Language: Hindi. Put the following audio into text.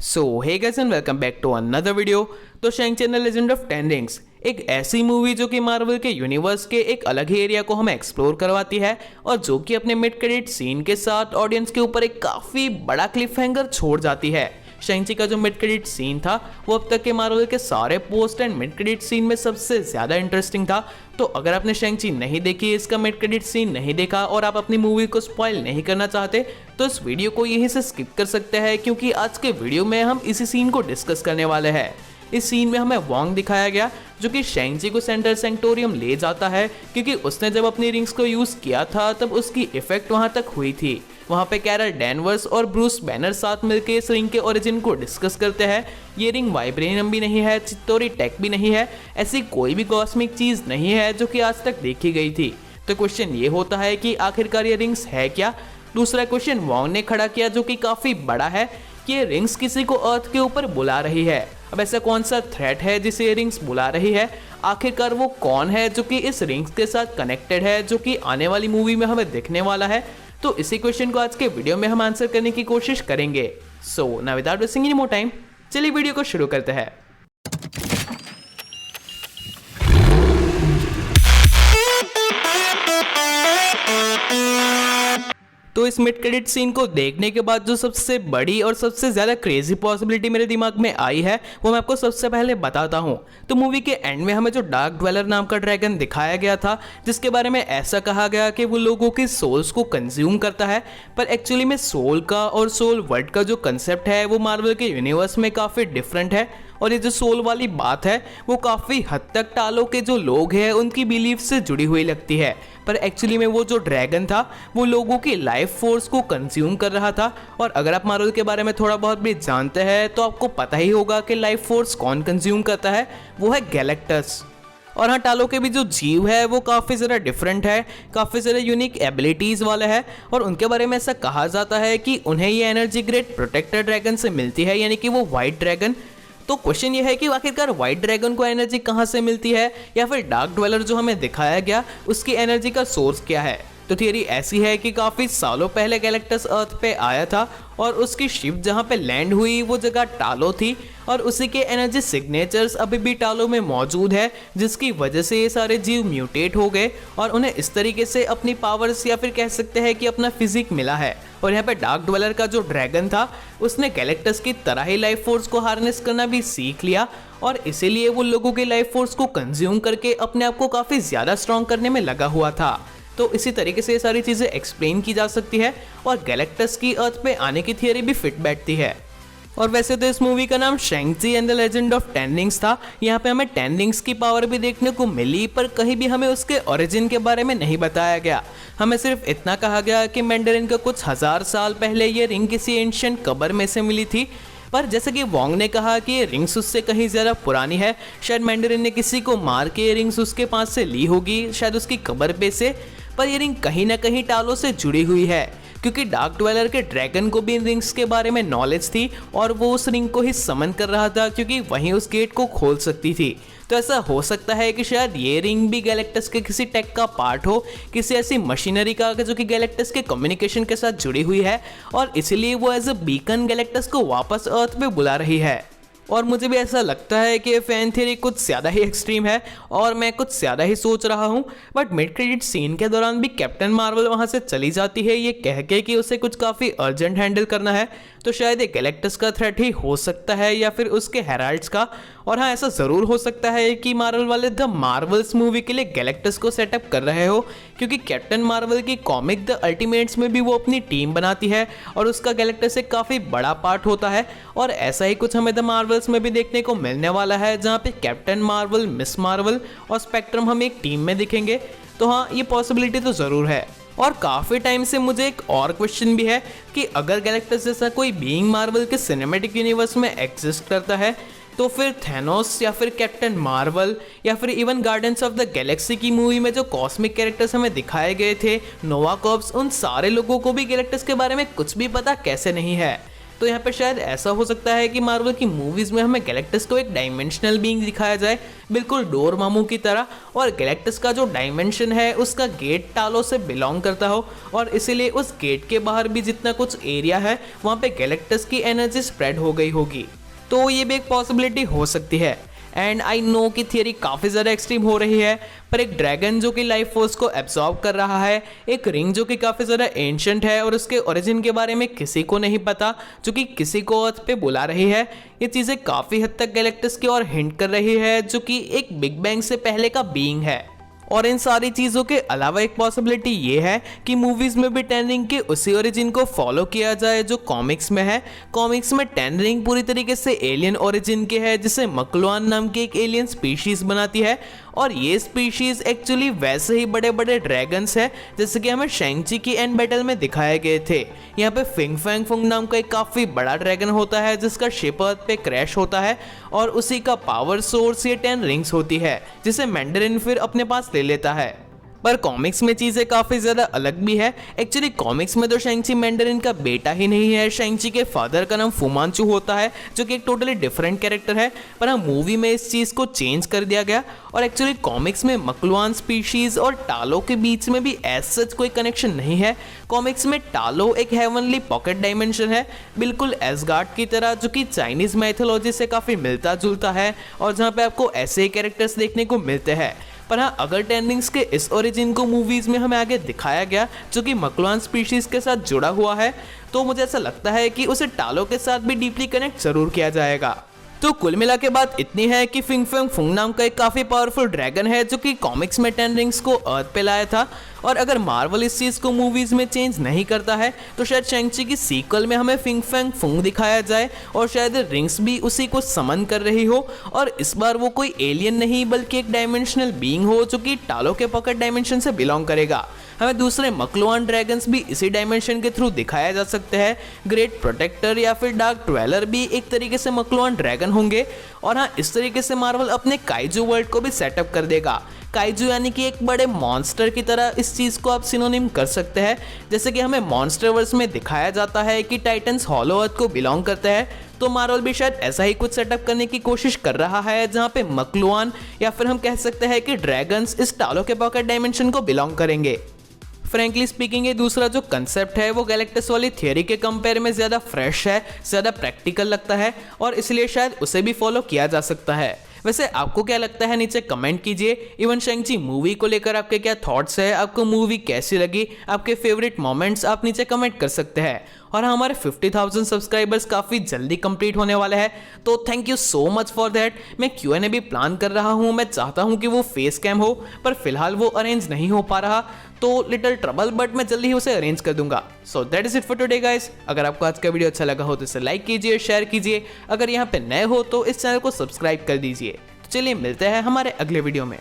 So hey guys and welcome back to another video. तो Shang-Chi and the legend of ten rings एक ऐसी मूवी जो कि मार्वल के यूनिवर्स के एक अलग ही एरिया को हमें एक्सप्लोर करवाती है और जो कि अपने मिड क्रेडिट सीन के साथ ऑडियंस के ऊपर एक काफ़ी बड़ा क्लिफ हैंगर छोड़ जाती है। शैंग-ची का जो मिड क्रेडिट सीन था वो अब तक के मार्वल के सारे post and mid credit scene में सबसे ज़्यादा इंटरेस्टिंग था। तो अगर आपने शैंग-ची नहीं देखी, इसका मिड क्रेडिट सीन नहीं देखा और आप अपनी मूवी को स्पॉइल नहीं करना चाहते तो इस वीडियो को यहीं से स्किप कर सकते हैं, क्योंकि आज के वीडियो में हम इसी सीन को डिस्कस करने वाले हैं। इस सीन में हमें वॉन्ग दिखाया गया जो कि शैंग-ची को सेंट्रल सैंक्टोरियम ले जाता है, क्योंकि उसने जब अपनी रिंग्स को यूज़ किया था तब उसकी इफेक्ट वहाँ तक हुई थी। वहाँ पे कैरल डैनवर्स और ब्रूस बैनर साथ मिलकर इस रिंग के ओरिजिन को डिस्कस करते हैं। ये रिंग वाइब्रेनियम भी नहीं है, चित्तौरी टेक भी नहीं है, ऐसी कोई भी कॉस्मिक चीज़ नहीं है जो कि आज तक देखी गई थी। तो क्वेश्चन ये होता है कि आखिरकार ये रिंग्स है क्या। दूसरा क्वेश्चन वॉन्ग ने खड़ा किया जो कि काफ़ी बड़ा है कि ये रिंग्स किसी को अर्थ के ऊपर बुला रही है। अब ऐसा कौन सा थ्रेट है जिसे ये रिंग्स बुला रही है, आखिरकार वो कौन है जो कि इस रिंग्स के साथ कनेक्टेड है, जो कि आने वाली मूवी में हमें दिखने वाला है। तो इसी क्वेश्चन को आज के वीडियो में हम आंसर करने की कोशिश करेंगे। So now without wasting any more time, चलिए वीडियो को शुरू करते हैं। तो इस मिड क्रेडिट सीन को देखने के बाद जो सबसे बड़ी और सबसे ज़्यादा क्रेजी पॉसिबिलिटी मेरे दिमाग में आई है वो मैं आपको सबसे पहले बताता हूँ। तो मूवी के एंड में हमें जो डार्क ड्वेलर नाम का ड्रैगन दिखाया गया था, जिसके बारे में ऐसा कहा गया कि वो लोगों की सोल्स को कंज्यूम करता है, पर एक्चुअली में सोल का और सोल वर्ड का जो कंसेप्ट है वो मार्वल के यूनिवर्स में काफ़ी डिफरेंट है। और ये जो सोल वाली बात है वो काफ़ी हद तक टालो के जो लोग हैं उनकी बिलीफ से जुड़ी हुई लगती है, पर एक्चुअली में वो जो ड्रैगन था वो लोगों की लाइफ फोर्स को कंज्यूम कर रहा था। और अगर आप मार्वल के बारे में थोड़ा बहुत भी जानते हैं तो आपको पता ही होगा कि लाइफ फोर्स कौन कंज्यूम करता है, वो है गैलेक्टस। और हाँ, टालो के भी जो जीव है वो काफ़ी ज़्यादा डिफरेंट है, काफ़ी ज़्यादा यूनिक एबिलिटीज़ वाले हैं, और उनके बारे में ऐसा कहा जाता है कि उन्हें ये एनर्जी ग्रेड प्रोटेक्टर ड्रैगन से मिलती है, यानी कि वो वाइट ड्रैगन। तो क्वेश्चन ये है कि आखिरकार व्हाइट ड्रैगन को एनर्जी कहाँ से मिलती है, या फिर डार्क ड्वेलर जो हमें दिखाया गया उसकी एनर्जी का सोर्स क्या है। तो थियरी ऐसी है कि काफ़ी सालों पहले गैलेक्टस अर्थ पे आया था और उसकी शिप जहाँ पे लैंड हुई वो जगह टालो थी, और उसी के एनर्जी सिग्नेचर्स अभी भी टालो में मौजूद है, जिसकी वजह से ये सारे जीव म्यूटेट हो गए और उन्हें इस तरीके से अपनी पावर्स या फिर कह सकते हैं कि अपना फिजिक मिला है। और यहाँ पे डार्क ड्वेलर का जो ड्रैगन था उसने गैलेक्टस की तरह ही लाइफ फोर्स को हार्नेस करना भी सीख लिया, और इसीलिए वो लोगों के लाइफ फोर्स को कंज्यूम करके अपने आप को काफ़ी ज़्यादा स्ट्रॉन्ग करने में लगा हुआ था। तो इसी तरीके से ये सारी चीज़ें एक्सप्लेन की जा सकती है और गैलेक्टस की अर्थ पे आने की थियरी भी फिट बैठती है। और वैसे तो इस मूवी का नाम शैंग-ची and the legend of ten rings था। यहाँ पे हमें टेन रिंग्स की पावर भी देखने को मिली, पर कहीं भी हमें उसके ओरिजिन के बारे में नहीं बताया गया। हमें सिर्फ इतना कहा गया कि मैंडरिन का कुछ हज़ार साल पहले ये रिंग किसी एंशिएंट कब्र में से मिली थी, पर जैसे कि वॉन्ग ने कहा कि ये रिंग्स उससे कहीं ज़्यादा पुरानी है। शायद मैंडरिन ने किसी को मार के ये रिंग्स उसके पास से ली होगी, शायद उसकी कब्र पे से, पर ये रिंग कहीं ना कहीं टालो से जुड़ी हुई है, क्योंकि डार्क ड्वेलर के ड्रैगन को भी इन रिंग्स के बारे में नॉलेज थी और वो उस रिंग को ही समन कर रहा था, क्योंकि वहीं उस गेट को खोल सकती थी। तो ऐसा हो सकता है कि शायद ये रिंग भी गैलेक्टस के किसी टेक का पार्ट हो, किसी ऐसी मशीनरी का जो कि गैलेक्टस के कम्युनिकेशन के साथ जुड़ी हुई है, और इसीलिए वो एज अ बीकन गैलेक्टस को वापस अर्थ पे बुला रही है। और मुझे भी ऐसा लगता है कि फैन थ्योरी कुछ ज़्यादा ही एक्सट्रीम है और मैं कुछ ज़्यादा ही सोच रहा हूँ, बट मिड क्रेडिट सीन के दौरान भी कैप्टन मार्वल वहाँ से चली जाती है ये कह के कि उसे कुछ काफ़ी अर्जेंट हैंडल करना है। तो शायद ये गैलेक्टस का थ्रेट ही हो सकता है या फिर उसके हेराल्ड्स का। और हाँ, ऐसा ज़रूर हो सकता है कि मार्वल वाले द मार्वल्स मूवी के लिए गैलेक्टस को सेटअप कर रहे हो, क्योंकि कैप्टन मार्वल की कॉमिक द अल्टीमेट्स में भी वो अपनी टीम बनाती है और उसका गैलेक्टस एक काफ़ी बड़ा पार्ट होता है। और ऐसा ही कुछ हमें द मार्वल्स में भी देखने को मिलने वाला है, जहाँ पे कैप्टन मार्वल, मिस मार्वल और स्पेक्ट्रम हम एक टीम में दिखेंगे। तो हाँ, ये पॉसिबिलिटी तो ज़रूर है। और काफ़ी टाइम से मुझे एक और क्वेश्चन भी है कि अगर गैलेक्टस जैसा कोई बीइंग मार्वल के सिनेमैटिक यूनिवर्स में एग्जिस्ट करता है, तो फिर थैनोस या फिर कैप्टन मार्वल या फिर even guardians of the Galaxy की मूवी में जो कॉस्मिक कैरेक्टर्स हमें दिखाए गए थे, नोवा कॉर्प्स, उन सारे लोगों को भी गैलेक्टस के बारे में कुछ भी पता कैसे नहीं है। तो यहाँ पे शायद ऐसा हो सकता है कि मार्वल की मूवीज में हमें गैलेक्टस को एक डायमेंशनल बीइंग दिखाया जाए, बिल्कुल डोरमामू की तरह, और गैलेक्टस का जो डायमेंशन है उसका गेट टालो से बिलोंग करता हो, और इसीलिए उस गेट के बाहर भी जितना कुछ एरिया है वहाँ पे गैलेक्टस की एनर्जी स्प्रेड हो गई होगी। तो ये भी एक पॉसिबिलिटी हो सकती है। एंड आई नो कि थियरी काफ़ी ज़्यादा एक्सट्रीम हो रही है, पर एक ड्रैगन जो कि लाइफ फोर्स को एब्जॉर्ब कर रहा है, एक रिंग जो कि काफ़ी ज़्यादा एंशंट है और उसके ओरिजिन के बारे में किसी को नहीं पता, जो कि किसी को अर्थ पे बुला रही है, ये चीज़ें काफ़ी हद तक गैलेक्टस की ओर हिंट कर रही है, जो कि एक बिग बैंग से पहले का बीइंग है। और इन सारी चीज़ों के अलावा एक पॉसिबिलिटी ये है कि मूवीज़ में भी टेन रिंग के उसी ओरिजिन को फॉलो किया जाए जो कॉमिक्स में है। कॉमिक्स में टेन रिंग पूरी तरीके से एलियन ओरिजिन के है, जिसे मकलुआन नाम की एक एलियन स्पीशीज़ बनाती है, और ये स्पीशीज़ एक्चुअली वैसे ही बड़े बड़े ड्रैगन्स है जैसे कि हमें शैंग-ची की एंड बैटल में दिखाए गए थे। यहाँ पे फिंग फैंग फुंग नाम का एक काफ़ी बड़ा ड्रैगन होता है जिसका शिप अर्थ पे क्रैश होता है, और उसी का पावर सोर्स ये 10 रिंग्स होती है, जिसे मैंडरिन फिर अपने पास ले लेता है। पर कॉमिक्स में चीज़ें काफ़ी ज़्यादा अलग भी है। एक्चुअली कॉमिक्स में तो शैंग-ची मैंडरिन का बेटा ही नहीं है, शैंग-ची के फादर का नाम fu manchu होता है, जो कि एक टोटली डिफरेंट कैरेक्टर है। पर हाँ, मूवी में इस चीज़ को चेंज कर दिया गया, और एक्चुअली कॉमिक्स में मकलुआन स्पीशीज़ और टालो के बीच में भी एज सच कोई कनेक्शन नहीं है। कॉमिक्स में टालो एक हेवनली पॉकेट डायमेंशन है, बिल्कुल एसगार्ड की तरह, जो कि चाइनीज़ मैथोलॉजी से काफ़ी मिलता जुलता है, और जहाँ पे आपको ऐसे ही कैरेक्टर्स देखने को मिलते हैं। पर हाँ, अगर टेन रिंग्स के इस ओरिजिन को मूवीज़ में हमें आगे दिखाया गया जो कि मकलुआन स्पीशीज़ के साथ जुड़ा हुआ है, तो मुझे ऐसा लगता है कि उसे टालो के साथ भी डीपली कनेक्ट ज़रूर किया जाएगा। तो कुल मिला के बात इतनी है कि फिंग फैंग फुंग नाम का एक काफ़ी पावरफुल ड्रैगन है जो कि कॉमिक्स में टेन रिंग्स को अर्थ पे लाया था, और अगर मार्वल इस चीज़ को मूवीज़ में चेंज नहीं करता है तो शायद शैंग-ची की सीक्वल में हमें फिंग फैंग फुंग दिखाया जाए, और शायद रिंग्स भी उसी को समन कर रही हो, और इस बार वो कोई एलियन नहीं बल्कि एक डायमेंशनल बीइंग हो जो कि टालो के पॉकेट डायमेंशन से बिलोंग करेगा। हमें दूसरे मकलुआन ड्रैगन्स भी इसी डायमेंशन के थ्रू दिखाया जा सकते हैं। ग्रेट प्रोटेक्टर या फिर डार्क ट्वेलर भी एक तरीके से मकलुआन ड्रैगन होंगे, और हाँ, इस तरीके से मार्वल अपने काइजू वर्ल्ड को भी सेटअप कर देगा। काइजू यानी कि एक बड़े मॉन्स्टर की तरह इस चीज़ को आप सिनोनिम कर सकते हैं। जैसे कि हमें मॉन्स्टरवर्स में दिखाया जाता है कि टाइटन्स हॉलो अर्थ को बिलोंग करते हैं, तो मार्वल भी शायद ऐसा ही कुछ सेटअप करने की कोशिश कर रहा है, जहाँ पे मकलुआन या फिर हम कह सकते हैं कि ड्रैगन्स इस टालो के पॉकेट डायमेंशन को बिलोंग करेंगे। फ्रेंकली स्पीकिंग, ये दूसरा जो कंसेप्ट है वो गैलेक्टस वाली थियरी के कंपेयर में ज़्यादा फ्रेश है, ज़्यादा प्रैक्टिकल लगता है, और इसलिए शायद उसे भी फॉलो किया जा सकता है। वैसे आपको क्या लगता है, नीचे कमेंट कीजिए। इवन शैंग-ची मूवी को लेकर आपके क्या थॉट्स है, आपको मूवी कैसी लगी, आपके फेवरेट मोमेंट्स आप नीचे कमेंट कर सकते हैं। और हमारे 50,000 सब्सक्राइबर्स काफ़ी जल्दी कंप्लीट होने वाले हैं, तो thank you so much for that. मैं Q&A भी प्लान कर रहा हूँ, मैं चाहता हूँ कि वो फेस कैम हो, पर फिलहाल वो अरेंज नहीं हो पा रहा, तो लिटिल ट्रबल, बट मैं जल्दी ही उसे अरेंज कर दूंगा। So that is it for today guys. अगर आपको आज का वीडियो अच्छा लगा हो तो इसे लाइक कीजिए, शेयर कीजिए। अगर यहाँ पे नए हो तो इस चैनल को सब्सक्राइब कर दीजिए। तो चलिए मिलते हैं हमारे अगले वीडियो में।